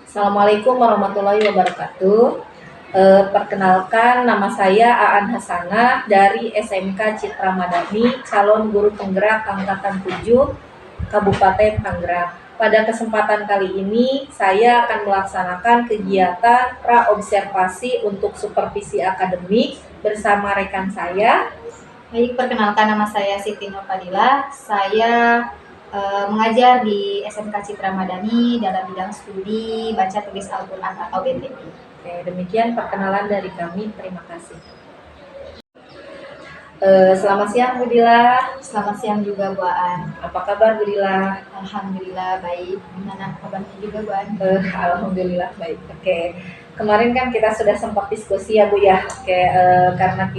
Assalamualaikum warahmatullahi wabarakatuh. Perkenalkan, nama saya Aan Hasanah dari SMK Citra Madani, calon guru penggerak angkatan 7 Kabupaten Tangerang. Pada kesempatan kali ini, saya akan melaksanakan kegiatan praobservasi untuk supervisi akademik bersama rekan saya. Baik, perkenalkan, nama saya Siti Nur Fadila. Saya mengajar di SMK Citra Madani dalam bidang studi baca tulis Al-Quran atau BTI. Oke, demikian perkenalan dari kami. Terima kasih. Selamat siang Bu Dila. Selamat siang juga Bu Aan. Apa kabar Bu Dila? Alhamdulillah baik. Gimana kabarnya juga Bu Aan? Alhamdulillah baik. Oke. Kemarin kan kita sudah sempat diskusi ya Bu ya. Oke, karena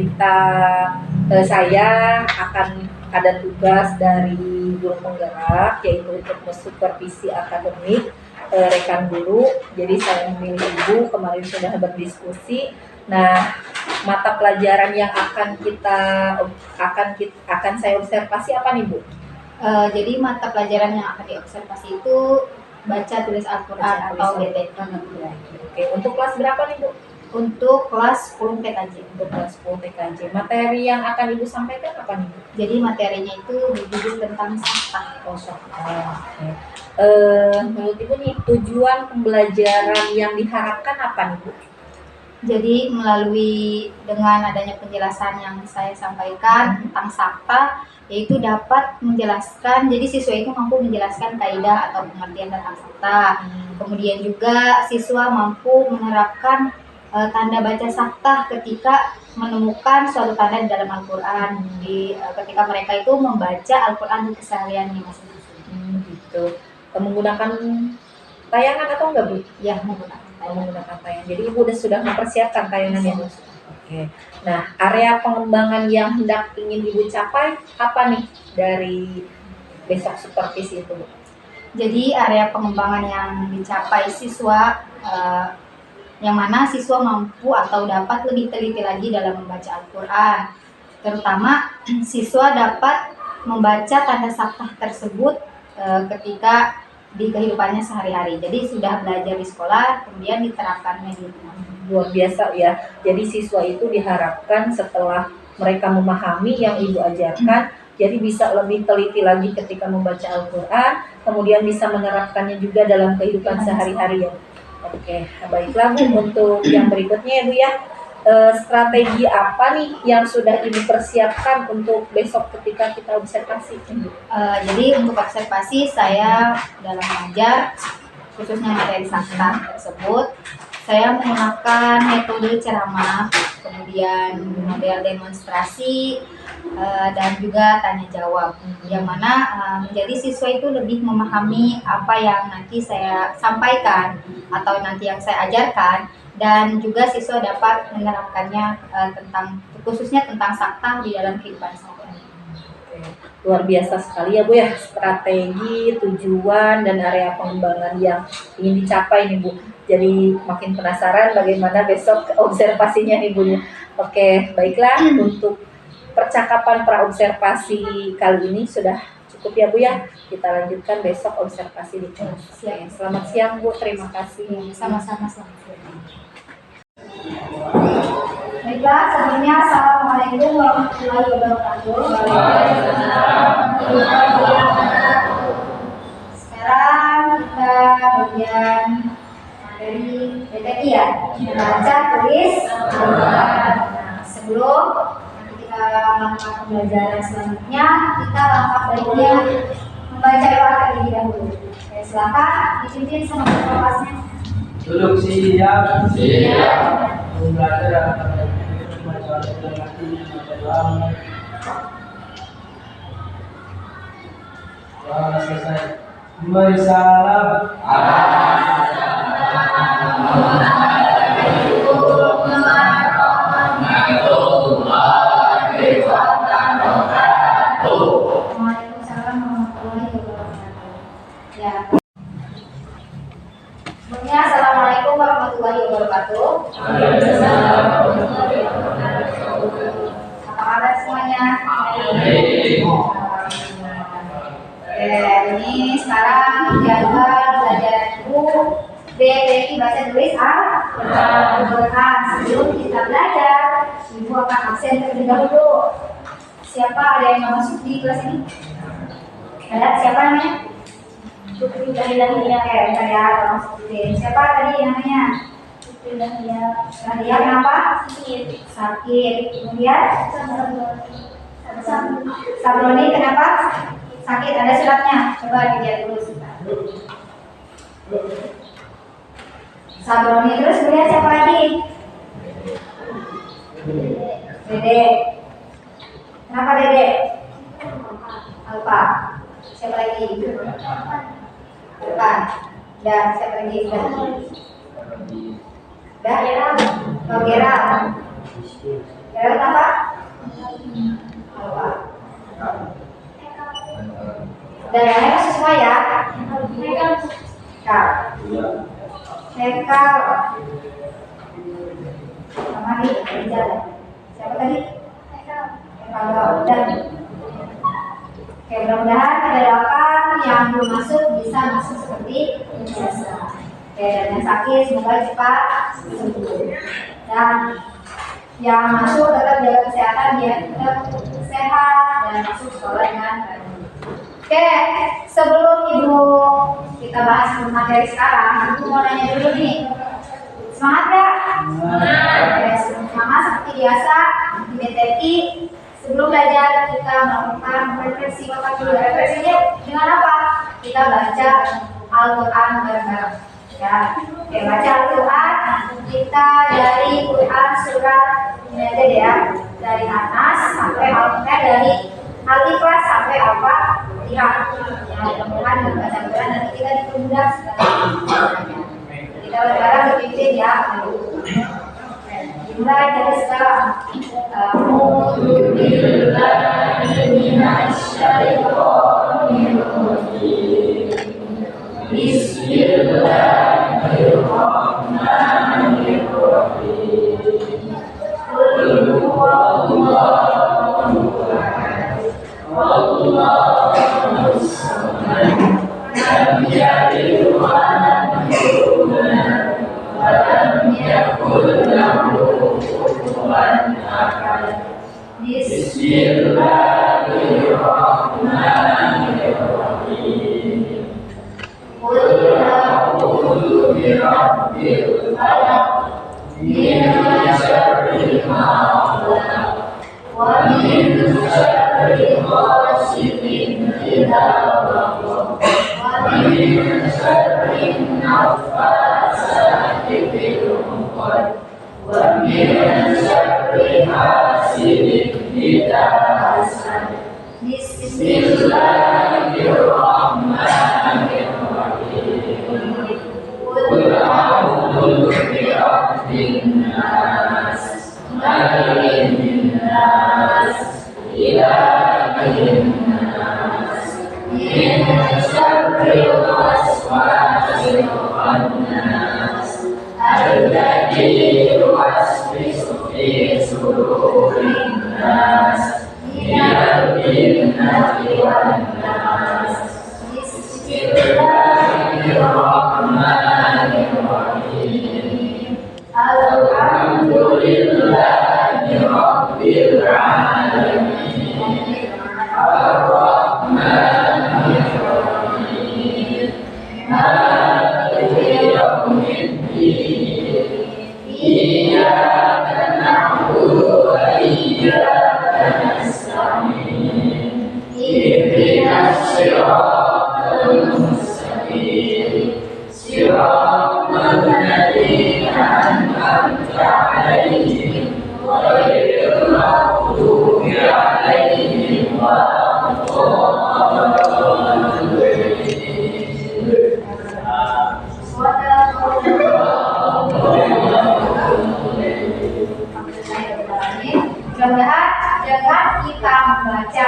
saya akan ada tugas dari guru penggerak, yaitu untuk mensupervisi akademik rekan guru. Jadi saya memilih Ibu, kemarin sudah berdiskusi. Nah, mata pelajaran yang akan saya observasi apa nih Bu? Jadi mata pelajaran yang akan diobservasi itu baca tulis Al-Quran atau BTI. Oke, untuk kelas berapa nih Bu? Untuk kelas 10 TKJ. Untuk kelas 10 TKJ. Materi yang akan Ibu sampaikan apa nih Bu? Jadi materinya itu berjudul tentang saktah. Oke. Menurut Ibu nih, tujuan pembelajaran yang diharapkan apa nih Bu? Jadi melalui dengan adanya penjelasan yang saya sampaikan tentang sakta, yaitu dapat menjelaskan, jadi siswa itu mampu menjelaskan kaidah atau pengertian tentang sakta. Kemudian juga siswa mampu menerapkan tanda baca sakta ketika menemukan suatu tanda di dalam Al-Quran, ketika mereka itu membaca Al-Quran di kesehariannya masing-masing. Gitu. Menggunakan tayangan atau enggak Bu? Ya, menggunakan tayangan. Jadi Ibu sudah mempersiapkan tayangannya Bu? Oke. Nah, area pengembangan yang hendak ingin Ibu capai apa nih dari besok supervisi itu Bu? Jadi area pengembangan yang dicapai siswa, yang mana siswa mampu atau dapat lebih teliti lagi dalam membaca Al-Quran. Terutama siswa dapat membaca tanda saktah tersebut ketika di kehidupannya sehari-hari. Jadi sudah belajar di sekolah, kemudian diterapkannya di rumah. Luar biasa ya. Jadi siswa itu diharapkan setelah mereka memahami yang Ibu ajarkan, jadi bisa lebih teliti lagi ketika membaca Al-Quran, kemudian bisa menerapkannya juga dalam kehidupan sehari-hari ya. Oke, baiklah Bu, untuk yang berikutnya ya Bu ya, strategi apa nih yang sudah Ibu persiapkan untuk besok ketika kita observasi? Jadi untuk observasi saya dalam mengajar, khususnya materi sakta tersebut, saya menggunakan metode ceramah, kemudian model demonstrasi, dan juga tanya jawab, yang mana menjadi siswa itu lebih memahami apa yang nanti saya sampaikan atau nanti yang saya ajarkan, dan juga siswa dapat menerapkannya khususnya tentang sakta di dalam kehidupan sehari-hari. Luar biasa sekali ya Bu ya, strategi, tujuan, dan area pengembangan yang ingin dicapai nih Bu. Jadi makin penasaran bagaimana besok observasinya nih Bu. Oke, baiklah, untuk percakapan praobservasi kali ini sudah cukup ya Bu ya. Kita lanjutkan besok observasi di kelas. Selamat siang Bu, terima kasih. Sama-sama, selamat siang. Baiklah, sebelumnya Assalamualaikum warahmatullahi wabarakatuh. Sekarang kita bagian materi BTI ya, baca tulis. Sebelum kita melakukan pembelajaran selanjutnya, kita langkah baiknya membaca doa terlebih dahulu. Silakan dipimpin sama kelasnya. Duduk siap. Siap. Belajar membaca selesai. Bersalam. Waalaikumsalam warahmatullahi wabarakatuh. Ya. Sebelumnya Assalamualaikum warahmatullahi wabarakatuh. Apa kabar semuanya? baca tulis Al-Quran. Sebelum kita belajar, Ibu akan absen terlebih dahulu. Siapa ada yang mau masuk di kelas ini? Ada siapa namanya? Putri Dahlia. Bentar ya, tolong sebutin. Siapa tadi namanya? Putri Dahlia. Dahlia kenapa? Sakit. Kemudian? Sabroni kenapa? Sakit. Ada suratnya? Coba dilihat dulu sebentar. Sabroni. Terus kemudian siapa lagi? Dede. Kenapa Dede? Alfa. Siapa lagi? Depan. Dan siapa lagi? Geral. Oh, Geral. Geral apa? Alfa. Dan yang lain sesuai ya. Hekal. Hekal. Sama nih, siapa tadi? Hekal. Dan oke, mudah-mudahan kita doakan yang belum masuk bisa masuk seperti biasa. Oke, dan yang sakit semoga cepat sembuh. Dan yang masuk tetap jaga kesehatan biar tetap sehat dan masuk sekolah dengan baik. Oke, sebelum Ibu kita bahas materi sekarang, Ibu mau nanya dulu nih. Semangat nggak? Oke, semangat seperti biasa di BTI. Sebelum belajar kita melakukan refleksi otak dulu. Refleksinya dengan apa? Kita baca Al-Quran bareng-bareng. Ya, oke, baca Al-Quran. Kita dari Quran surat ini aja deh ya, dari Anas sampai dari Al-Ikhlas sampai Al-Fatihah. Ya, mudah-mudahan dengan baca Al-Quran nanti kita dipermudah segalanya. Kita bareng-bareng berpimpin ya. Mulai dari sekarang. A'udzu billahi minasyaitonir rajim. Bismillahirrahmanirrahim. Qul huwallahu ahad. Allahus samad. Lam yalid wa lam yulad. Walam yakul lahu kufuwan ahad. Bismillahirrahmanirrahim. Qul a'udzu birabbil falaq, min syarri ma khalaq, wa min syarri ghasiqin idza waqab, wa min syarri naffasati fil 'uqad, wa min syarri hasidin idza hasad. Bismillahirrahmanirrahim. Qul a'udzu birabbin nas, malikin nas, ilahin nas, min syarril waswasil khannas, alladzi yuwaswisu fi sudurin nas, minal jinnati wan nas. Bismillahirrahmanirrahim. Alhamdulillahi rabbil alamin. Ar-Rahmanir Rahim. Maliki yaumiddin. Iyyaka na'budu wa iyyaka nasta'in. Ihdinas siratal mustaqim. Siratal ladzina an'amta 'alaihim ghairil maghdubi 'alaihim Mudah-mudahan dengan kita membaca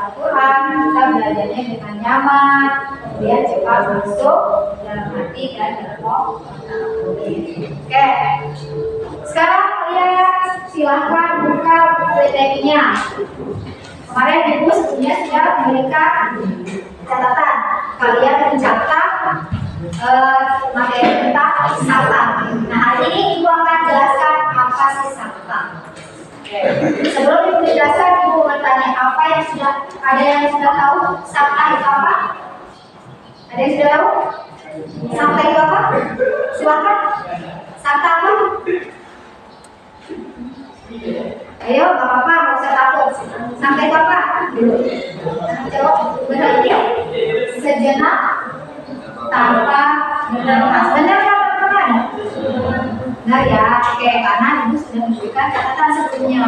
Al-Quran, kita belajarnya dengan nyaman, kemudian cepat masuk dalam hati dan dalam otak. Oke, sekarang kalian silahkan buka PPT-nya. Kemarin Ibu sebelumnya sudah memberikan catatan. Kalian mencatat materi tentang sakta. Nah, hari ini Ibu akan jelaskan apa sih sakta. Sebelum Ibu jelaskan, Ibu bertanya apa yang sudah tahu sakta itu apa? Ada yang sudah tahu? Sakta itu apa? Silakan. Sakta apa? Ayo, gak apa-apa, gak usah takut. Sakta itu apa? Jawab. Berarti sejenak tanpa bernafas. Benar kan teman-teman? Benar ya. Oke, karena Ibu sudah memberikan catatan sebelumnya.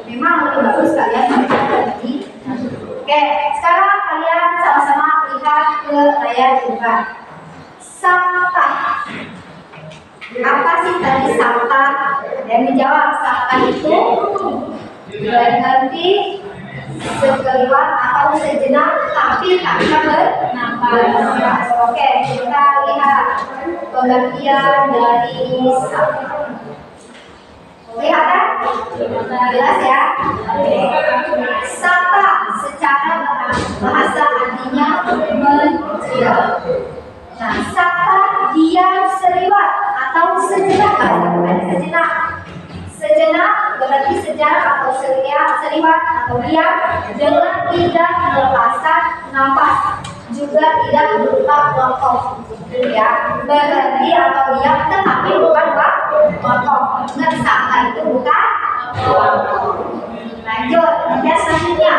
Memang lebih bagus kalian membaca tadi. Oke, sekarang kalian sama-sama lihat ke layar juga. Sakta. Apa sih tadi sakta? Dan menjawab sakta itu berarti sekelibat atau sejenak tapi tanpa bernafas. Oke, kita lihat pengertian dari sakta. Lihat kan? Jelas ya? Sakta secara bahasa artinya mendiam. Nah, sakta diam seliwat atau sejenak. Sejenak. Sejenak berarti sejenak atau seliwat atau diam dengan tidak melepaskan nafas, juga tidak berupa wakaf. Ya, berhenti atau diam tetapi bukan wakaf. Ingat, sakta itu bukan wakaf. Lanjut, yang selanjutnya,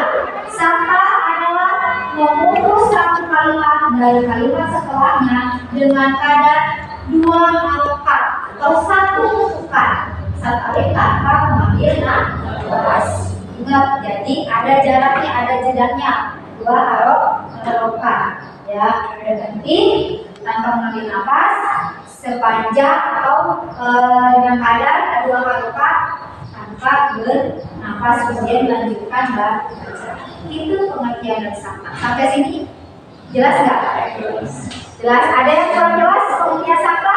sakta adalah memutus satu kalimat dari kalimat setelahnya dengan kadar 2 harokat atau 1 tutupan sekali tanpa mengambil nafas. Ingat, jadi ada jaraknya, ada jedanya 2 harokat. Ya, berhenti tanpa mengambil nafas sepanjang atau dengan kadar 2 harokat tanpa bernafas, kemudian melanjutkan baca. Itu pengertian dari sakta. Sampai sini jelas nggak? Jelas. Ada yang kurang jelas pengertian sakta?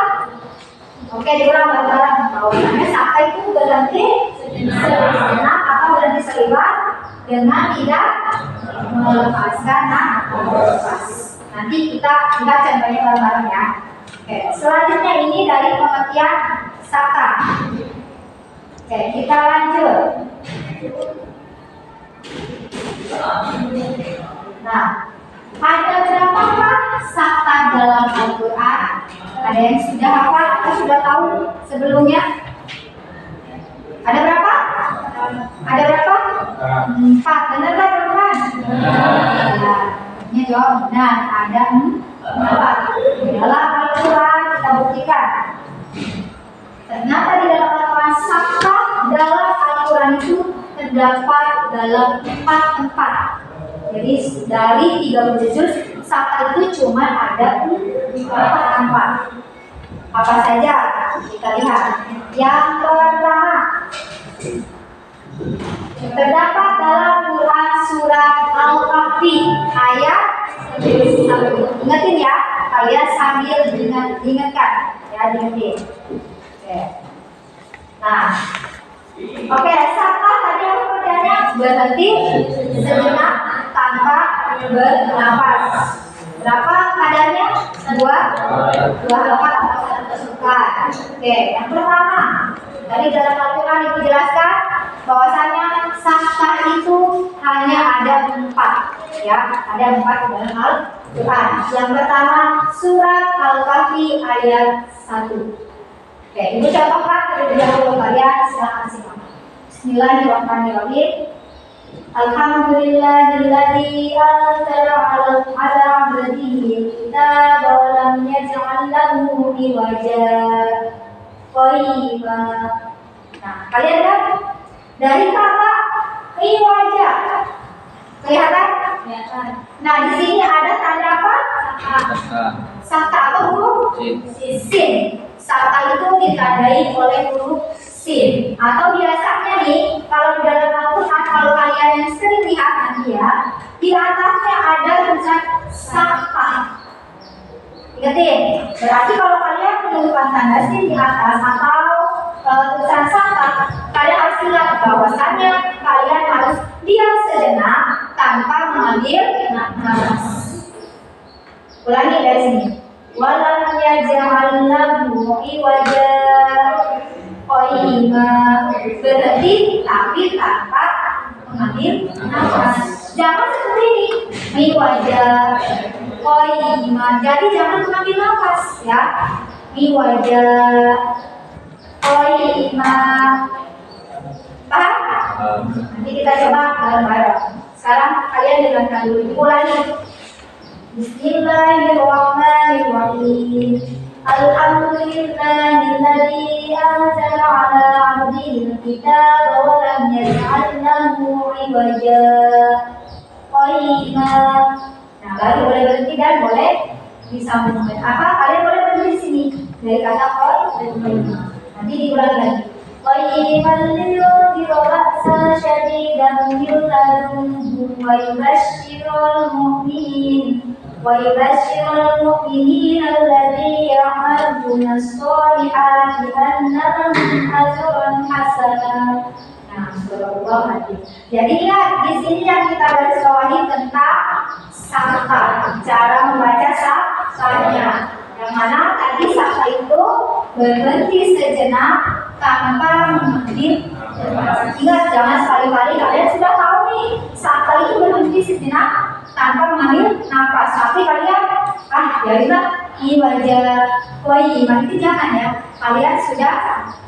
Oke, diulang bareng-bareng. Bahwasanya sakta itu berhenti sejenak atau berhenti selibat dengan tidak melepaskan nafas. Nanti kita lihat contohnya bareng-bareng ya. Oke, selanjutnya ini dari pengertian sakta. Oke, kita lanjut. Nah, ada berapakah sakta dalam Al-Quran? Ada yang sudah hafal atau sudah tahu sebelumnya? Ada berapa? Ada berapa? 4. Benar kan teman-teman? Ini jawab benar. Ada 4. Dalam Al-Quran kita buktikan. Ternyata di dalam Al-Quran sakta dalam Al-Quran itu terdapat dalam 4 tempat. Jadi dari 30 juz sakta itu cuma ada 4 tempat. Apa saja? Kita lihat. Yang pertama, terdapat dalam Quran surat Al-Kahfi ayat 1. Ingatin ya, kalian sambil diingatkan ya, diingetin. Oke. Nah, oke, sakta tadi apa kerjanya? Berhenti sejenak tanpa bernafas. Berapa kadarnya? 2 harokat atau 1 tusukan. Oke, yang pertama, tadi dalam Al-Quran itu dijelaskan bahwasanya sakta itu hanya ada 4, ya, ada 4 dalam Al-Quran. Yang pertama surat Al-Kahfi ayat 1. Oke, Ibu contohkan terlebih dahulu, kalian silakan simak. Bismillahirrahmanirrahim. Alhamdulillahilladzi anzala 'ala 'abdihi kitaba wa lam yaj'al lahu iwaja qayyiman. Nah, kalian lihat dari kata iwaja. Kelihatan? Kelihatan. Nah, di sini ada tanda apa? Sakta atau huruf sin. Sakta itu ditandai oleh huruf sin. Atau biasanya nih, kalau di dalam Al-Quran, kalau kalian yang sering lihat nanti ya, di atasnya ada tulisan sakta. Ingatin, berarti kalau kalian menemukan tanda sin di atas atau tulisan sakta, kalian harus ingat bahwasannya kalian harus diam sejenak tanpa mengambil nafas. Ulangi dari sini. Walam yaj'al lahu iwaja. Qayyima, berhenti tapi tanpa mengambil nafas. Jangan seperti ini. Iwaja, qayyima. Jadi jangan mengambil nafas ya. Iwaja, qayyima. Paham? Nanti kita coba bareng-bareng. Sekarang kalian dengarkan dulu. Ulangi. Bismillahirrahmanirrahim. Alhamdulillahilladzi anzala 'ala 'abdihil kitaba wa lam yaj'al lahu 'iwaja. Qayyima. Nah, baru boleh berhenti dan boleh disambung. Apa? Kalian boleh berhenti di sini dari kata qayyima. Nanti diulangi lagi. Qayyiman liyudhira ba'san syadidan min ladunhu wa yubashshiral mu'minin alladzi ya'maluna as-solihati anna lahum ajran hasana. Nah, subhanallah. Jadi ingat di sini yang kita garis bawahi tentang sakta, cara membaca saktanya. Yang mana tadi sakta itu berhenti sejenak tanpa mengambil nafas. Ingat, jangan sekali-kali kalian sudah tahu nih sakta itu berhenti sejenak tanpa mengambil nafas. Tapi kalian biarlah iwaja qayyimah itu jangan ya. Kalian sudah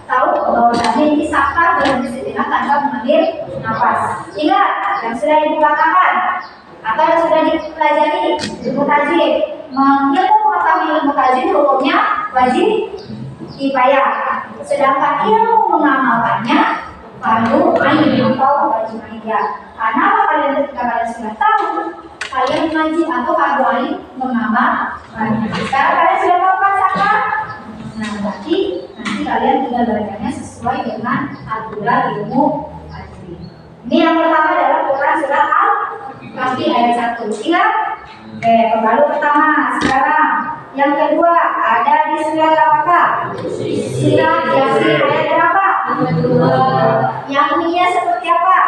tahu bahwa ini sakta berhenti sejenak tanpa mengambil nafas. Ingat yang sudah ibu katakan atau yang sudah dipelajari ilmu tajwid. Mengetahui ilmu tajwid hukumnya wajib kifayah. Sedangkan ilmu mengamalkannya fardu ain atau wajib ain. Karena kalian ketika kalian sudah tahu, kalian mengaji atau fardu ain mengamalkannya. Sekarang kalian sudah tahu kan sakta? Nah, berarti nanti kalian tinggal bacanya sesuai dengan aturan ilmu tajwid. Ini yang pertama adalah Quran surat Al-Kahfi ayat 1. Ingat? Oke, pembalu pertama. Sekarang yang kedua ada di surat apakah? Surat Yasin ayat berapa? Yang ininya seperti apa?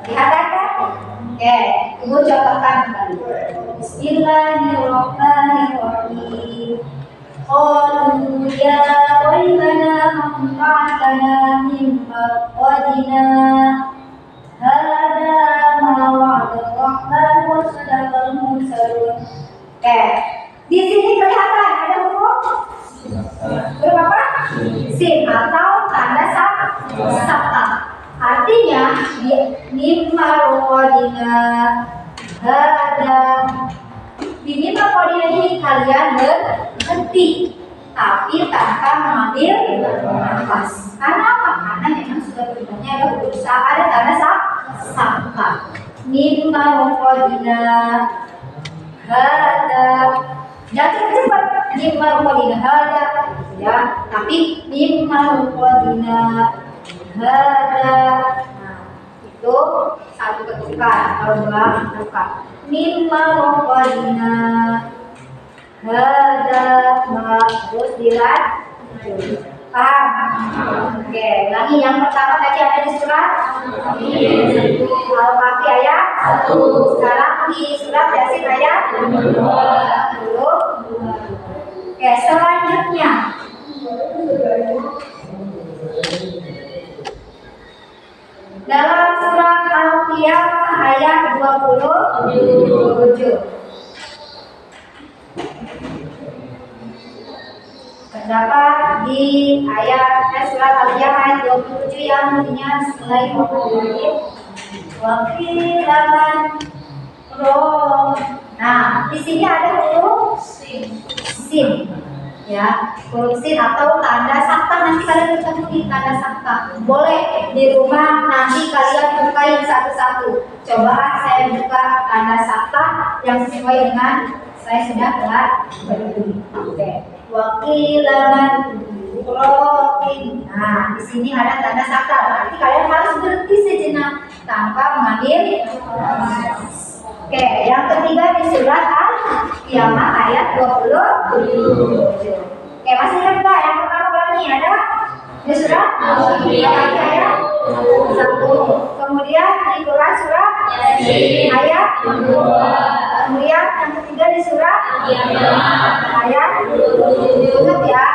Lihat kan? Oke, ibu contohkan kembali. Bismillahirrahmanirrahim. Qalu ya wailana man ba'athana min marqadina. Hada ma wa'ada rahman wa sadaqal mursalun. Oke, di sini kelihatan ada huruf berapa? Sin atau tanda sakta. Artinya mimma rokodina hada. Di mimma rokodina ini kalian berhenti tapi tanpa mengambil nafas. Karena apa? Karena memang sudah berikutnya ada berusaha ada tanda sakta. Mimma rokodina hada. Jangan cepat. Mimma rokodina hada. Ya, tapi mimma rokodina hada. Nah, itu satu ketukan atau dua ketukan. Mimma rokodina hada. Terus dilanjut. Paham? Oke, ulangi yang pertama tadi ada di surat Al-Kahfi ayat 1. Sekarang di surat Yasin ayat 22. Oke, selanjutnya dalam surat Al-Qiyamah ayat 27. Terdapat di surat Al-Qiyamah ayat 27 yang bunyinya selain wakilaman roh. Nah, di sini ada huruf sin. Ya, huruf sin atau tanda sakta. Nanti kalian ketemu di tanda sakta. Boleh di rumah nanti kalian bukain satu-satu. Coba saya buka tanda sakta yang sesuai dengan saya sudah berdiri. Oke. Wakilaman rohin. Nah, di sini ada tanda sakta. Berarti kalian harus berhenti sejenak tanpa mengambil. Oke, yang ketiga di surat Al-Qiyamah ayat 27. Oke, masih ingat nggak? Yang pertama ulangi ada di surat Al-Qiyamah ayat 1. Kemudian di Quran surat Ayat kemudian yang ketiga di surat ayat ingat ya.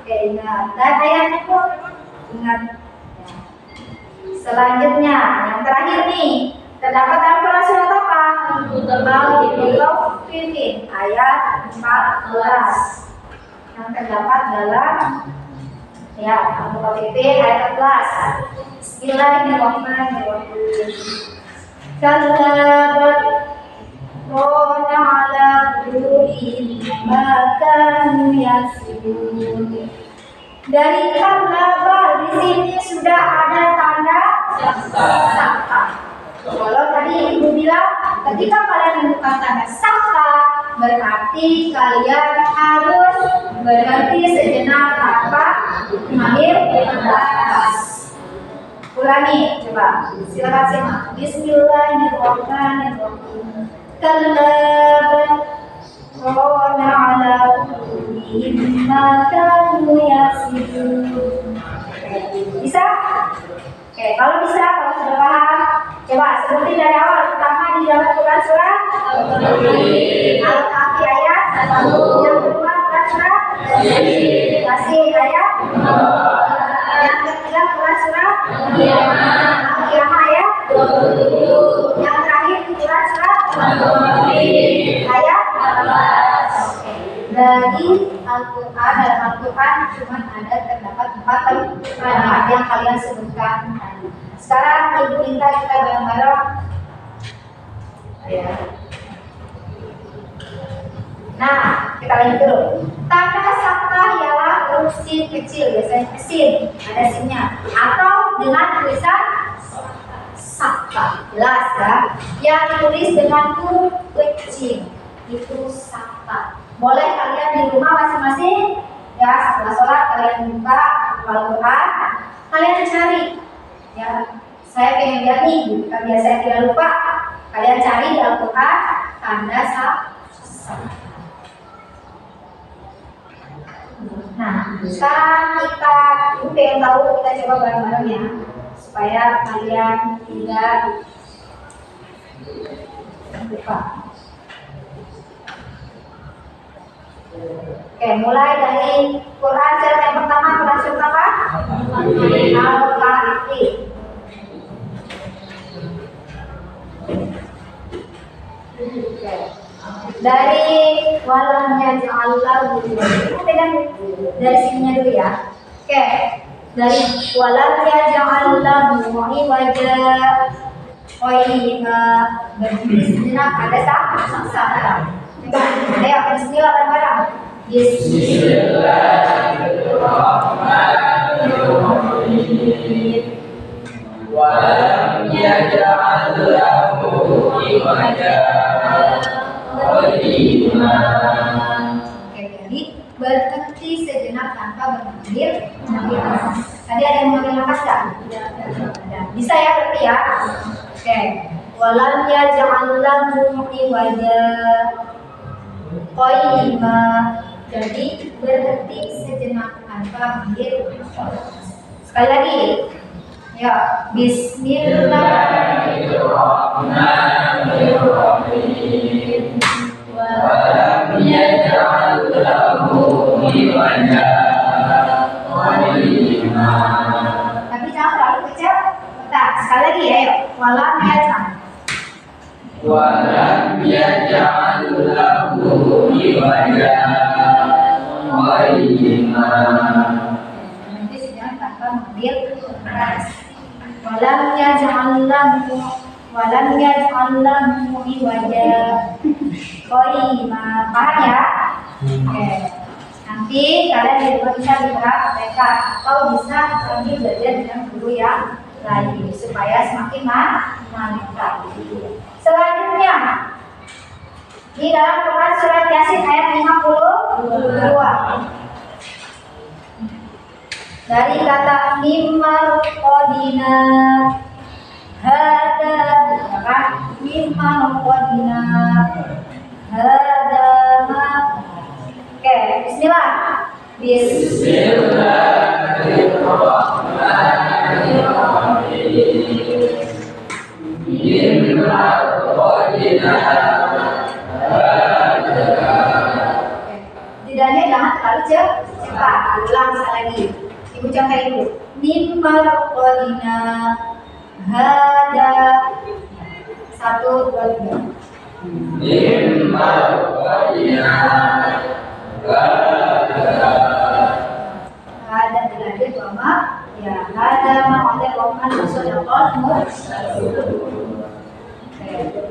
Oke, ingat. Dan ayatnya pun ingat. Selanjutnya yang terakhir nih terdapat dalam Quran surat apa? Al-Mutaffifin ayat 14 yang terdapat dalam ya Al-Mutaffifin ayat 14. Bismillahirrahmanirrahim. Kallabat rona ala qulubihim ma kanu yaksibun. Dari kallabat di sini sudah ada tanda sakta. Kalau tadi ibu bilang ketika kalian menemukan tanda sakta berarti kalian harus berhenti sejenak tanpa mengambil nafas. Ulangi, coba silakan simak. Bismillahirrahmanirrahim. Kallabat rona ala qulubihim ma kanu yaksibun. Bisa? Oke, kalau bisa, kalau sudah paham, coba sebutin dari awal. Pertama di dalam Quran surat Al-Kahfi ayat. Yang kedua Quran surat Yasin ayat. Yang ketiga Quran surat Al-Qiyamah ayat. Yang terakhir di Quran surat ayat. Dari Al-Quran, dalam Al-Quran cuma ada terdapat 4 tempat yang kalian sebutkan. Sekarang ibu minta kita bareng-bareng. Nah, kita lanjut dulu. Tanda sakta ialah huruf sin kecil, biasanya sin, ada sinnya, atau dengan tulisan sakta, jelas ya. Yang ditulis dengan huruf kecil itu sakta. Boleh kalian di rumah masing-masing ya, setelah sholat kalian buka Al-Quran, kalian cari ya. Saya pengen lihat nih, biar saya tidak lupa, kalian cari di Al-Quran tanda sakta. Nah, sekarang kita pengen tahu, kita coba bareng-bareng ya, supaya kalian tidak lupa. Oke, mulai dari Quran surat yang pertama, Quran surat apa? Al-Kahfi. Dari walamnya ja'allahu dari sininya dulu ya. Oke, dari walamnya ja'allahu wajah berdiri sejenak ada sakta. Ayo, bismillah bareng-bareng. Bismillahirrahmanirrahim. Walam yaj'al lahu iwaja qalima. Oke, jadi berhenti sejenak tanpa mengambil nafas. Tadi ada yang mengambil nafas nggak? Ada. Bisa ya berarti ya. Oke. Walam yaj'al lahu iwaja qalima. Jadi berhenti sejenak tanpa mengambil nafas. Sekali lagi. Ya, Bismillahirrahmanirrahim. Walam yaj'al lahu iwaja qalima. Tapi jangan terlalu kecil. Bentar, sekali lagi ya, yuk. Walam yaj'al. Walam yaj'al lahu iwaja qalima. Nanti sejenak tanpa mengambil nafas. Walam yaj'al lahu iwaja qalima. Paham ya? Oke. Nanti kalian di rumah bisa dipraktekkan atau bisa sambil belajar dengan guru yang lain supaya semakin mantap. Selanjutnya di dalam Quran surat Yasin ayat 52. Dari kata mimma qadina hada, kan? Mimma qadina hada ma. Oke, bismillah. Bismillahirrahmanirrahim. marqadina Jedanya jangan terlalu cepat. Ulang sekali lagi. Ibu contohin dulu. Mimar qadina hada. 1, 2, 3. min marqadina Hada dilanjut sama ya hada ma'adha rohman sodakot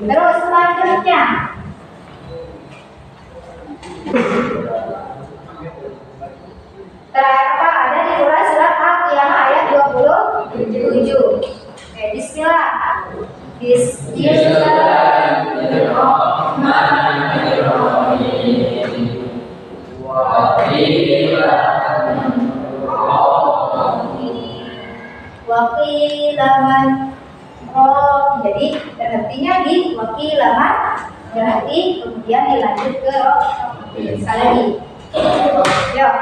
terus selanjutnya terakhir apa ada di Quran surat Al-Qiyamah ayat 27. Oke, bismillah. Bismillahirrahmanirrahim. Wakilaman jadi berhentinya di wakilaman berhenti kemudian dilanjut ke sekali lagi yuk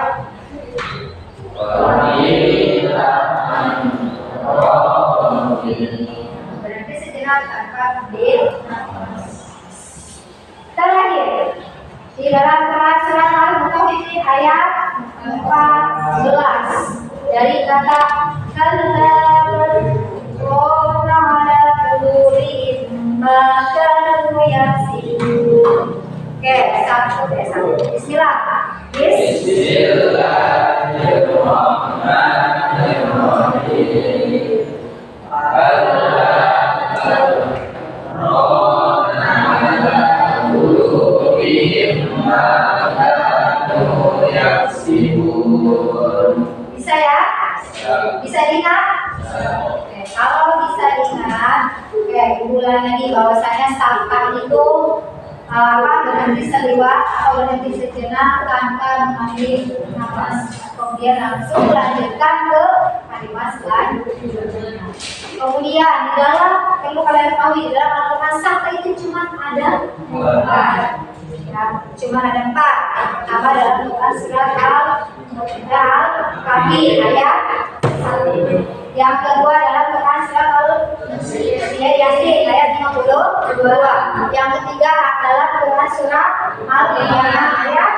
berhenti sejenak tanpa ambil terakhir di dalam surat Al-Mutaffifin ayat 14 dari kata Oke, satu. Bismillah. Bismillahirrahmanirrahim. Bisa ya? Bisa diingat? Oke, kalau bisa diingat, oke, ulang lagi bahwasanya sampah itu berhenti seliwat atau berhenti sejenak tanpa mengambil nafas. Kemudian langsung lanjutkan ke kalimat selanjutnya. Kemudian di dalam perlu kalian tahu di dalam Al-Quran sampah itu cuma ada 4. Ya, cuma ada 4. Pertama dalam Quran surat Al-Kahfi ayat 1. Yang kedua dalam Quran surat Al-Yasin ayat 52. Yang ketiga adalah Quran surat Al-Qiyamah ayat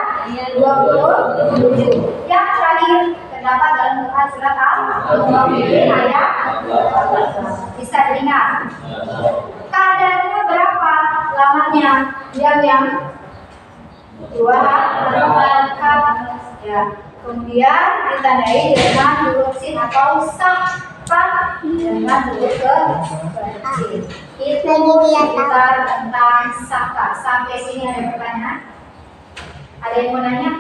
27. Yang terakhir terdapat dalam Quran surat Al-Mutaffifin ayat 14. Bisa diingat? Kadarnya berapa lamanya? Yang 2 ya. Kemudian ditandai dengan huruf sin atau sampah dengan huruf kecil. Itu sekitar tentang sampah. Sampai sini ada pertanyaan? Ada yang mau nanya?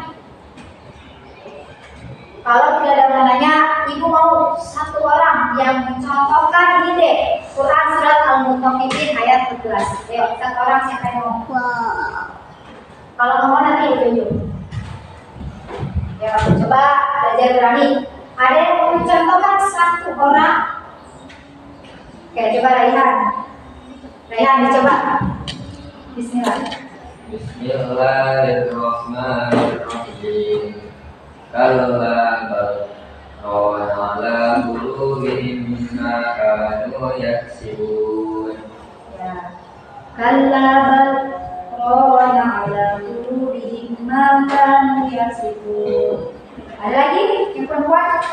Kalau tidak ada yang mau nanya, ibu mau satu orang yang mencontohkan ini deh Quran surat Al-Mutaffifin ayat 14. Ayo, satu orang siapa yang mau? Kalau nggak mau nanti ditunjuk. Ya, coba belajar berani. Ada yang mau mencontohkan satu orang? Oke, coba Raihan. Raihan, dicoba. Bismillah. Bismillahirrahmanirrahim. Kalla bal ala qulubihim ma kanu yaksibun. Ya. Kalla bal ala qulubihim ma kanu yaksibun. Ada lagi yang perempuan?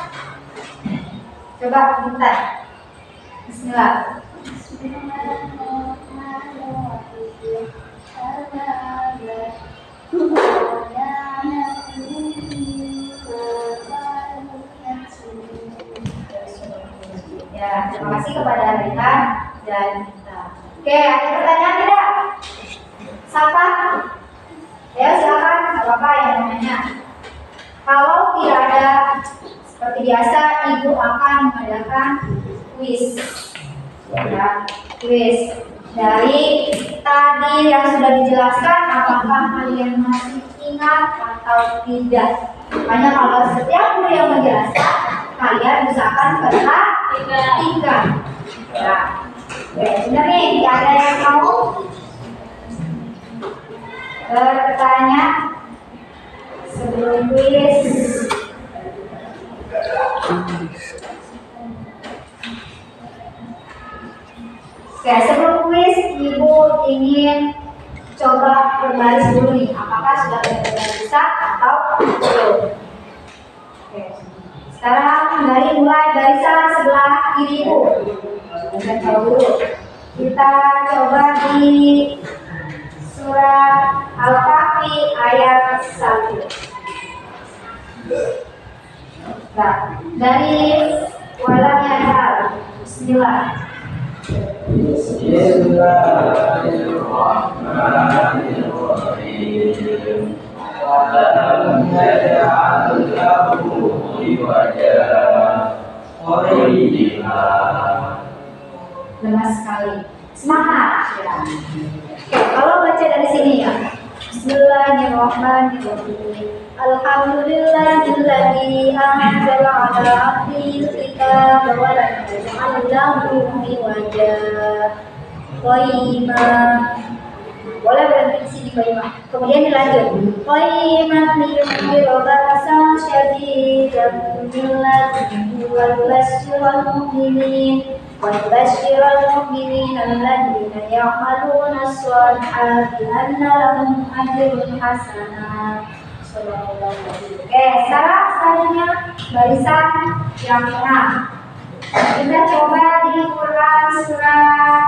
Coba minta. Bismillah. Ya, terima kasih kepada Raihan dan Nita. Oke, ada pertanyaan tidak? Siapa? Ya, silakan. Tidak apa-apa yang namanya. Kalau tidak ada, seperti biasa, ibu akan mengadakan kuis. Ya, kuis. Dari tadi yang sudah dijelaskan, apakah kalian masih ingat atau tidak? Hanya kalau setiap guru yang menjelaskan, kalian usahakan perhatikan. Ya, benar nih. Ada yang mau bertanya sebelum kuis? Oke, sebelum kuis, Ibu ingin coba berbaris dulu nih. Apakah sudah benar-benar bisa atau belum? Oke. Sekarang dari mulai barisan sebelah kiri Ibu. Kita coba dulu. Kita coba di surat Al-Kahfi ayat 1. Nah, dari walam yajal. Bismillah. Bismillahirrahmanirrahim. Walam yaj'al lahu iwaja. Lemas sekali. Semangat ya. Oke, kalau baca dari sini ya. Bismillahirrahmanirrahim. Alhamdulillahilladzi anzala 'ala 'abdihi al-kitaba wa lam yaj'al lahu iwaja. Qayyimah. Boleh berhenti di sini Qayyimah. Kemudian dilanjut. Qayyimah liyunzira ba'san syadidan min ladunhu wa yubashshiral mu'minin. وَيُبَشِّرَ الْمُؤْمِنِينَ الَّذِينَ يَعْمَلُونَ الصَّالِحَاتِ أَنَّ لَهُمْ أَجْرًا حَسَنًا. Oke, sekarang selanjutnya barisan yang tengah. Kita coba di Quran surat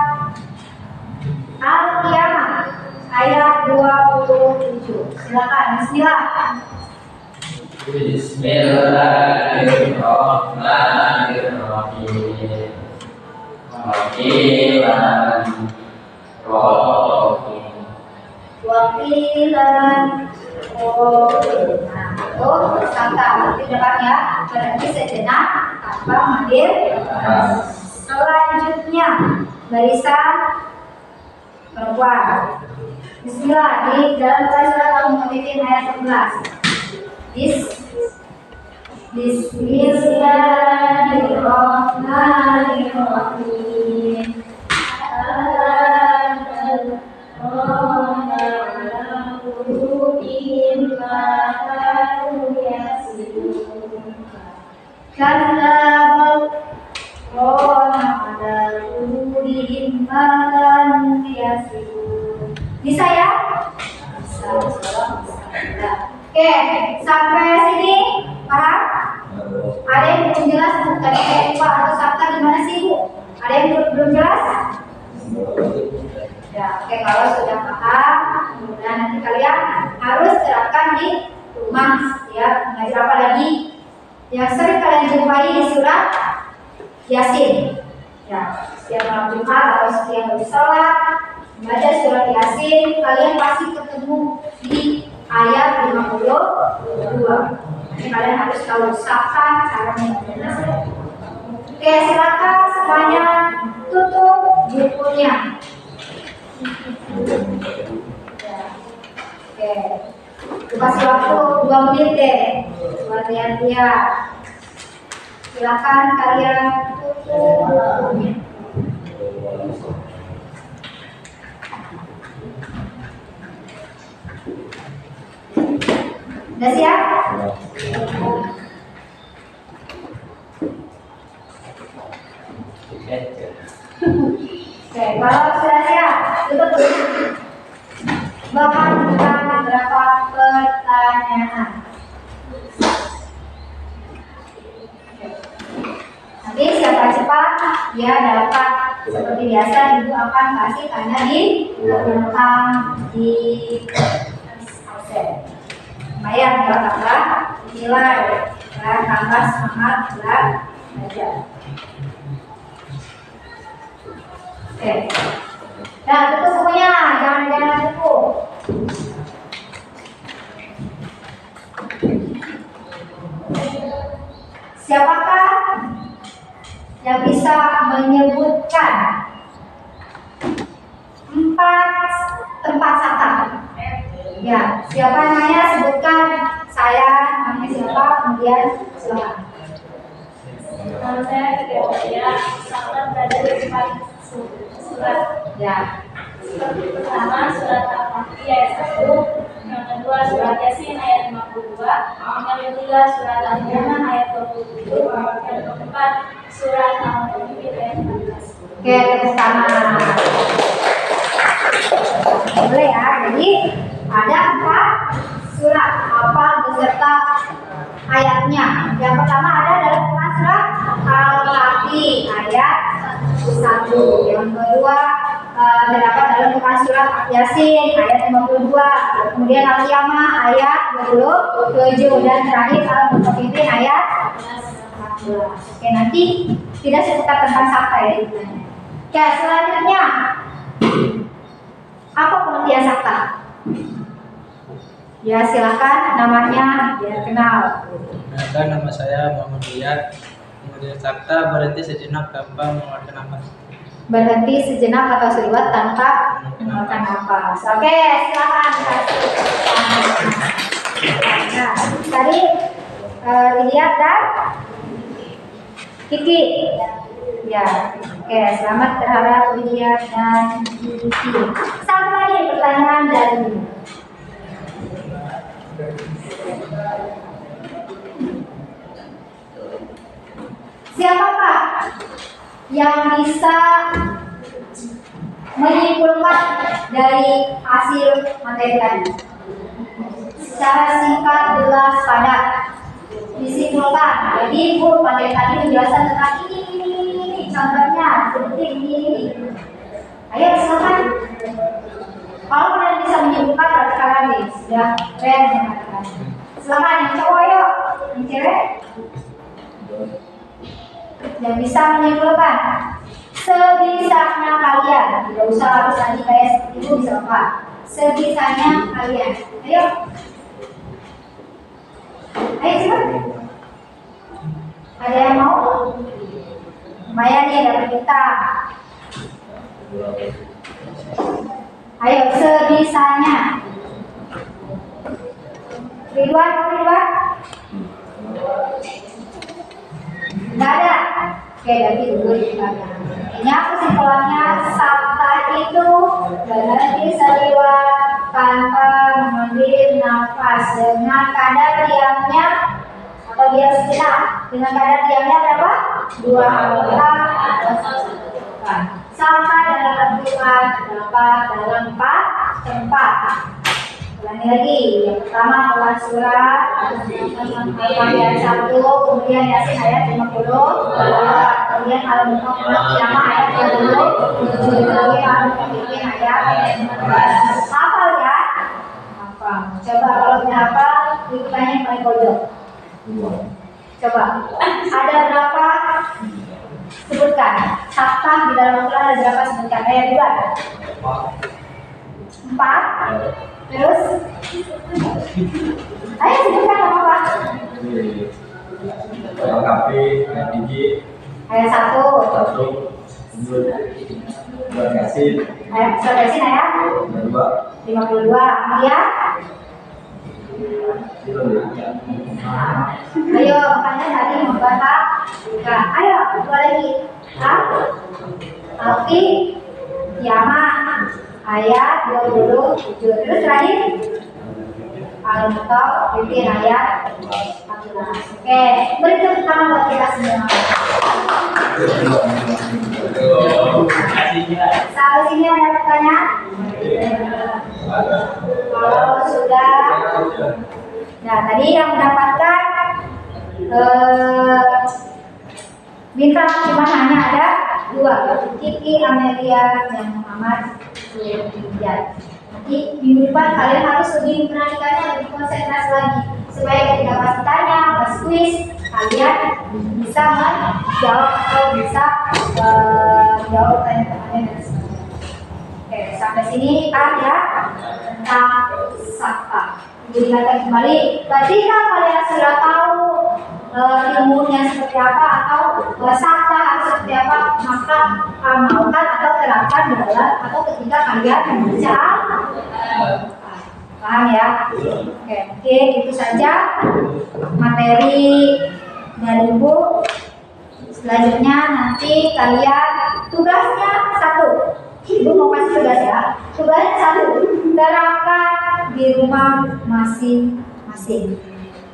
Al-Qiyamah ayat 27. Silakan, bismillah. Bismillahirrahmanirrahim. Wakilan rohim. Wakilan rohim. Nah, itu sangka di depannya berarti sejenak tanpa manggil. Selanjutnya barisan perempuan. Bismillah di dalam surat Al-Mu'minun ayat 11. Bismillahirrahmanirrahim. Bisa ya? Bisa. Oke, sampai sini paham? Ada yang belum jelas tadi saya lupa atau sabta gimana sih Bu? Ada yang belum jelas? Ya, oke, kalau sudah paham, kemudian nanti kalian harus terapkan di rumah ya. Mengajar apa lagi? Yang sering kalian jumpai di surat Yasin. Ya, setiap malam Jumat atau setiap habis sholat membaca surat Yasin, kalian pasti ketemu di ayat 52. Ini kalian harus tahu usahakan cara membacanya. Oke, silakan semuanya tutup bukunya. Oke, kasih waktu 2 menit deh buat lihat-lihat. Silakan kalian tutup bukunya. Udah siap? Oke, kalau sudah siap, tutup. Bahkan beberapa pertanyaan. Nanti siapa cepat, dia dapat. Seperti biasa, Ibu akan kasih tanya di belakang di absen. Lumayan ya, tambah nilai dan tambah semangat belajar. Oke. Nah, tutup semuanya, jangan tutup. Siapakah yang bisa menyebutkan 4 tempat satak? Ya, siapa namanya sebutkan. Saya namanya siapa, kemudian silakan. Kalau saya ya, sahabat berada di 4 surat. Ya. Pertama surat Al-Kahfi ayat 1, yang kedua surat Yasin ayat 52, yang ketiga surat Al-Qiyamah ayat 27, yang keempat surat Al-Mu'minun ayat 14. Oke, tepuk tangan. surat hafal beserta ayatnya. Yang pertama ada dalam Quran surat Al-Kahfi ayat 1. Yang kedua terdapat dalam Quran surat Yasin ayat 52. Kemudian Al-Qiyamah ayat 27 dan terakhir Al-Mutaffifin ayat 14. Oke, nanti tidak seputar tentang sakta ya. Oke, selanjutnya apa pengertian sakta? Ya silakan namanya biar kenal. Perkenalkan, nama saya Muhammad Riyad. Kemudian sakta berhenti sejenak tanpa mengeluarkan nafas. Berhenti sejenak atau seruat tanpa mengeluarkan nafas. Oke, silakan. Nah, tadi lihat dan Kiki. Ya, oke. Selamat terhadap lihat dan Kiki. Satu lagi pertanyaan dari siapakah yang bisa menyimpulkan dari hasil materi tadi? Secara singkat, jelas, padat. Disimpulkan. Jadi Bu materi tadi menjelaskan tentang ini. Contohnya seperti ini. Ayo silakan. Kalau kalian bisa menyimpulkan, berarti kalian sudah keren mengatakan. Silakan yang cowok yuk, yang cewek. Yang bisa menyimpulkan sebisanya kalian, tidak usah harus tadi kayak seperti itu, bisa apa? Sebisanya kalian. Ayo, ayo cepat. Ada yang mau? Lumayan nih dapat kita. Ayo sebisanya. Ridwan. Nggak ada. Oke, jadi dulu ditanya. Ini kesimpulannya sakta itu berhenti sejenak tanpa mengambil nafas dengan kadar diamnya atau diam sejenak. Dengan kadar diamnya berapa? 2 angka atau 1. Sakta dalam artian terdapat dalam 4 tempat. Ulangi lagi, yang pertama Quran surat ayat 1, kemudian Yasin ayat 50, kemudian Al-Qiyamah ayat 20, kemudian Al-Mutaffifin ayat 15. Hafal ya? Hafal. Coba kalau tidak hafal, ikutannya yang paling pojok. Coba, ada berapa? Sebutkan. Sakta di dalam Al-Quran ada berapa? Sebutkan. Ayat 2. 4. Terus, ayo sebutkan apa? Al-Kahfi, ayat 3, Ayat 1. Surat Yasin, Ayat surat Yasin ayat 52. Kemudian, ayo makanya tadi membaca. Ayo dua lagi. Al-Kahfi, Qiyamah ayat 27. Terus terakhir Al-Mutaffifin ayat 14. Oke, beri tepuk tangan buat kita semua. Sampai sini ada pertanyaan? Kalau sudah, nah tadi yang mendapatkan bintang cuma hanya ada 2, Kiki, Amelia, dan Muhammad Riyad. Nanti minggu depan kalian harus lebih memperhatikannya, lebih konsentrasi lagi supaya ketika pas ditanya, pas kuis kalian bisa menjawab atau bisa menjawab pertanyaan-pertanyaan dan sebagainya. Oke, sampai sini ya tentang sakta. Diingatkan kembali, ketika kalian sudah tahu ilmunya seperti apa atau sakta harus seperti apa, maka amalkan atau terapkan dalam atau ketika kalian membaca. Paham ya? Oke, mungkin itu saja materi dari Ibu. Selanjutnya nanti kalian tugasnya 1. Ibu mau kasih tugas ya. Tugasnya 1, terapkan di rumah masing-masing.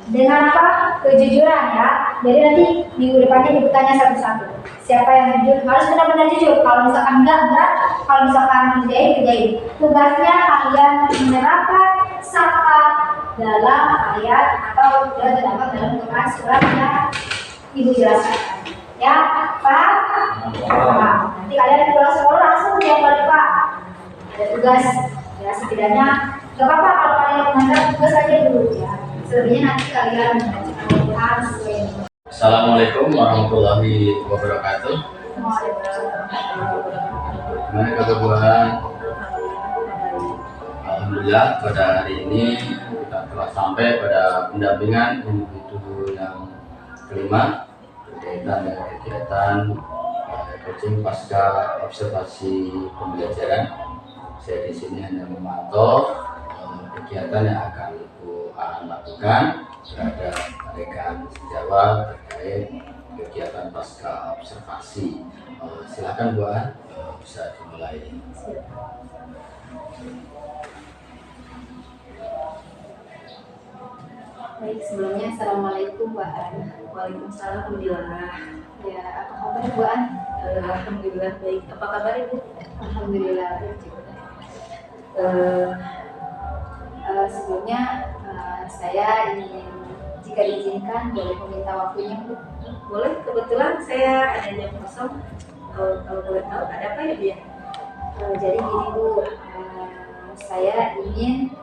Dengan apa? Kejujuran ya. Jadi nanti minggu depannya Ibu tanya satu-satu. Siapa yang jujur? Harus benar-benar jujur. Kalau misalkan enggak. Kalau misalkan kerjain. Tugasnya kalian menerapkan sakta dalam ayat atau sudah terdapat dalam Quran surat yang Ibu jelaskan. Ya, Pak? Nanti kalian pulang sekolah langsung jangan lupa ada tugas. Ya, setidaknya gak apa-apa kalau kalian menganggap tugas aja dulu ya. Selebihnya nanti kalian membacakan Quran sesuai ini. Assalamualaikum warahmatullahi wabarakatuh. Gimana kabar buan? Alhamdulillah pada hari ini kita telah sampai pada pendampingan individu yang kelima berkaitan dengan kegiatan coaching pasca observasi pembelajaran. Saya di sini hanya memantau kegiatan yang akan Ibu lakukan terhadap rekan sejawat terkait kegiatan pasca observasi. Silakan Bu An, bisa dimulai. Baik, sebelumnya Assalamualaikum Mbak An. Waalaikumsalam. Alhamdulillah. Ya, apa kabar Bu An? Alhamdulillah baik. Apa kabar Ibu? Alhamdulillah baik juga. Sebelumnya saya ingin, jika diizinkan, boleh meminta waktunya Bu? Boleh, kebetulan saya ada jam kosong. Kalau boleh tahu ada apa ya Bu ya? Jadi gini Bu, saya ingin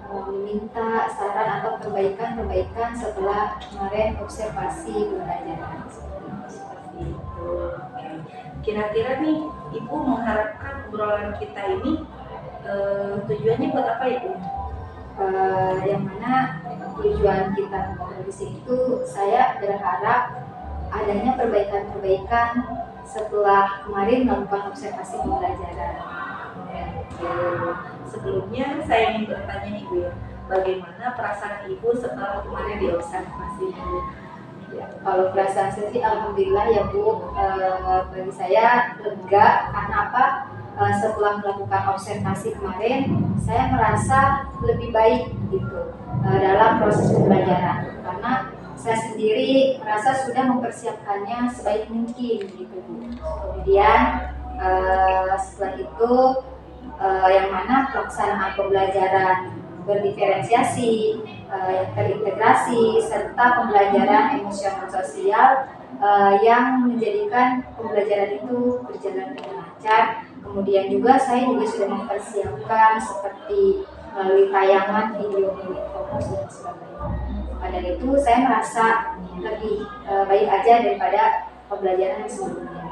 meminta saran atau perbaikan setelah kemarin observasi pembelajaran. Seperti itu. Oke. Kira-kira nih Ibu mengharapkan obrolan kita ini tujuannya buat apa ya Bu? Yang mana tujuan kita di sini itu saya berharap adanya perbaikan-perbaikan setelah kemarin melakukan observasi pembelajaran. Sebelumnya saya ingin bertanya nih Bu ya, bagaimana perasaan Ibu setelah kemarin diobservasi Bu? Ya, kalau perasaan saya sih alhamdulillah ya Bu, bagi saya lega karena apa? Setelah melakukan observasi kemarin, saya merasa lebih baik gitu dalam proses pembelajaran karena saya sendiri merasa sudah mempersiapkannya sebaik mungkin gitu Bu. Kemudian setelah itu yang mana pelaksanaan pembelajaran berdiferensiasi, yang terintegrasi, serta pembelajaran emosional sosial yang menjadikan pembelajaran itu berjalan dengan lancar. Kemudian juga saya juga sudah mempersiapkan seperti melalui tayangan video fokus dan sebagainya. Pada itu saya merasa lebih baik aja daripada pembelajaran yang sebelumnya.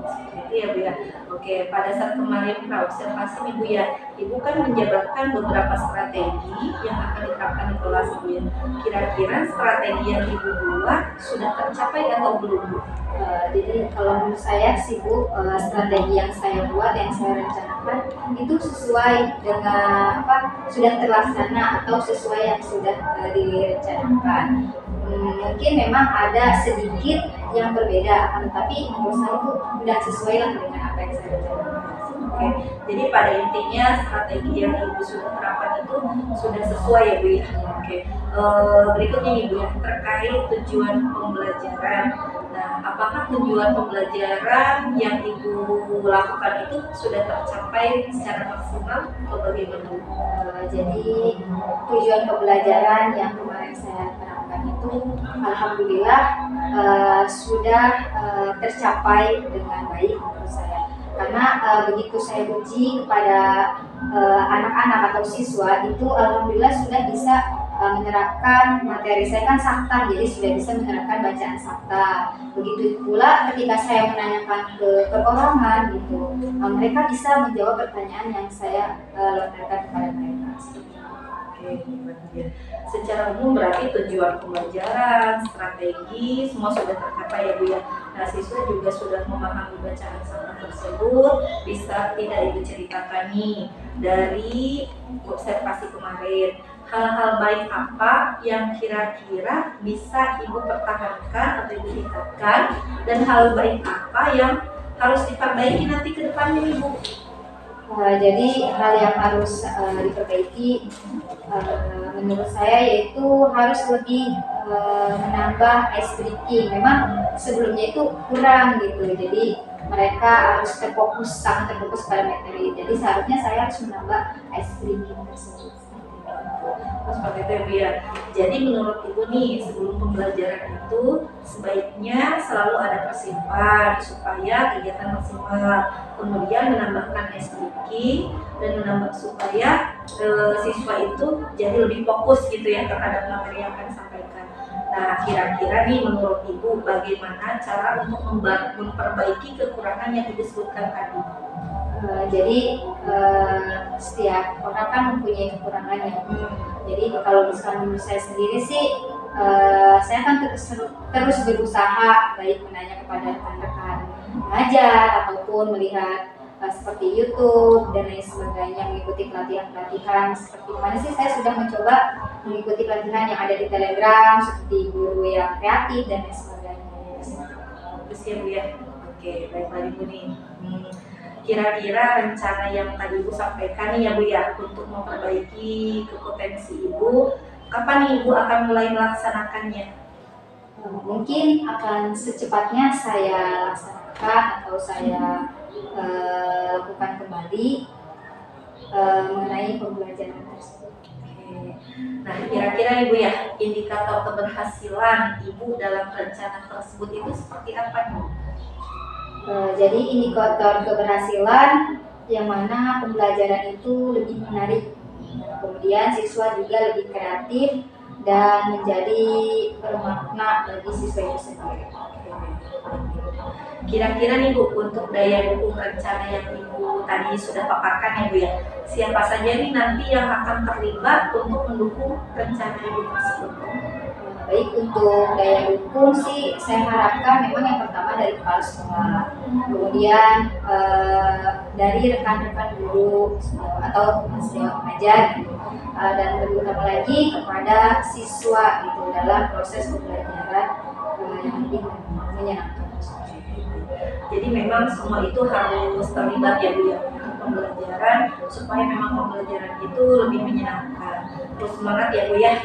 Seperti itu ya Bu ya. Oke, pada saat kemarin praobservasi nih Bu ya, Ibu kan menjabarkan beberapa strategi yang akan diterapkan di kelas Bu ya. Kira-kira strategi yang Ibu buat sudah tercapai atau belum Bu? Jadi kalau menurut saya sih Bu, strategi yang saya buat, yang saya rencanakan itu sesuai dengan apa sudah terlaksana atau sesuai yang sudah direncanakan. Mungkin memang ada sedikit yang berbeda, tetapi menurut saya itu sudah sesuai lah dengan apa yang saya rencanakan. Oke, jadi pada intinya strategi yang Ibu sudah terapkan itu sudah sesuai ya Bu ya. Oke, berikutnya nih Bu ya, terkait tujuan pembelajaran. Nah, apakah tujuan pembelajaran yang Ibu lakukan itu sudah tercapai secara maksimal atau bagaimana Bu? Jadi tujuan pembelajaran yang kemarin saya terapkan itu alhamdulillah sudah tercapai dengan baik menurut saya. Karena begitu saya uji kepada anak-anak atau siswa itu alhamdulillah sudah bisa menerapkan materi saya kan sakta, jadi sudah bisa menerapkan bacaan sakta. Begitu pula ketika saya menanyakan ke perorangan gitu, mereka bisa menjawab pertanyaan yang saya lontarkan kepada mereka. Oke, ya. Secara umum berarti tujuan pembelajaran, strategi semua sudah tercapai ya Bu ya. Nah, siswa juga sudah memahami bacaan sakta tersebut. Bisa tidak Ibu ceritakan nih dari observasi kemarin, hal-hal baik apa yang kira-kira bisa Ibu pertahankan atau Ibu tingkatkan, dan hal baik apa yang harus diperbaiki nanti ke depannya Ibu? Jadi hal yang harus diperbaiki menurut saya yaitu harus lebih menambah ice breaking. Memang sebelumnya itu kurang gitu, jadi mereka harus sangat terfokus pada materi. Jadi seharusnya saya harus menambah ice breaking tersebut. Seperti itu ya Bu ya. Jadi menurut Ibu nih, sebelum pembelajaran itu sebaiknya selalu ada persiapan supaya kegiatan maksimal. Kemudian menambahkan SDK dan menambah supaya siswa itu jadi lebih fokus gitu ya terhadap materi yang akan disampaikan. Nah, kira-kira nih menurut Ibu bagaimana cara untuk memperbaiki kekurangan yang disebutkan tadi? Setiap orang kan mempunyai kekurangannya. Jadi kalau misalkan menurut saya sendiri sih, saya akan terus berusaha baik menanya kepada rekan-rekan mengajar ataupun melihat seperti YouTube dan lain sebagainya, mengikuti pelatihan-pelatihan seperti mana sih saya sudah mencoba mengikuti pelatihan yang ada di Telegram seperti guru yang kreatif dan lain sebagainya. Terus ya Bu ya. Oke, baiklah Ibu nih. Kira-kira rencana yang tadi Ibu sampaikan nih ya Bu ya untuk memperbaiki kompetensi Ibu, kapan nih Ibu akan mulai melaksanakannya? Mungkin akan secepatnya saya laksanakan atau saya lakukan kembali mengenai pembelajaran tersebut. Nah, kira-kira Ibu ya, indikator keberhasilan Ibu dalam rencana tersebut itu seperti apa nih? Jadi indikator keberhasilan yang mana pembelajaran itu lebih menarik, kemudian siswa juga lebih kreatif dan menjadi bermakna bagi siswa itu sendiri. Kira-kira nih Bu, untuk daya dukung rencana yang Ibu tadi sudah paparkan ya Bu ya, siapa saja nih nanti yang akan terlibat untuk mendukung rencana Ibu tersebut? Baik, untuk daya dukung sih saya harapkan memang yang pertama dari kepala sekolah, kemudian dari rekan-rekan guru atau senior pengajar gitu. Dan terutama lagi kepada siswa gitu dalam proses pembelajaran yang lebih menyenangkan. Jadi memang semua itu harus terlibat ya Bu ya untuk pembelajaran supaya memang pembelajaran itu lebih menyenangkan. Terus semangat ya Bu ya.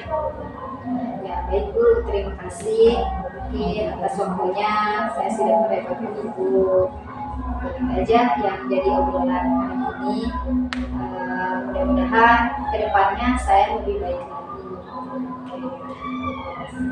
Ya baik Bu, terima kasih mungkin atas waktunya. Saya sudah merepotkan Ibu. Itu aja yang jadi obrolan hari ini. Mudah-mudahan kedepannya saya lebih baik lagi. Terima kasih.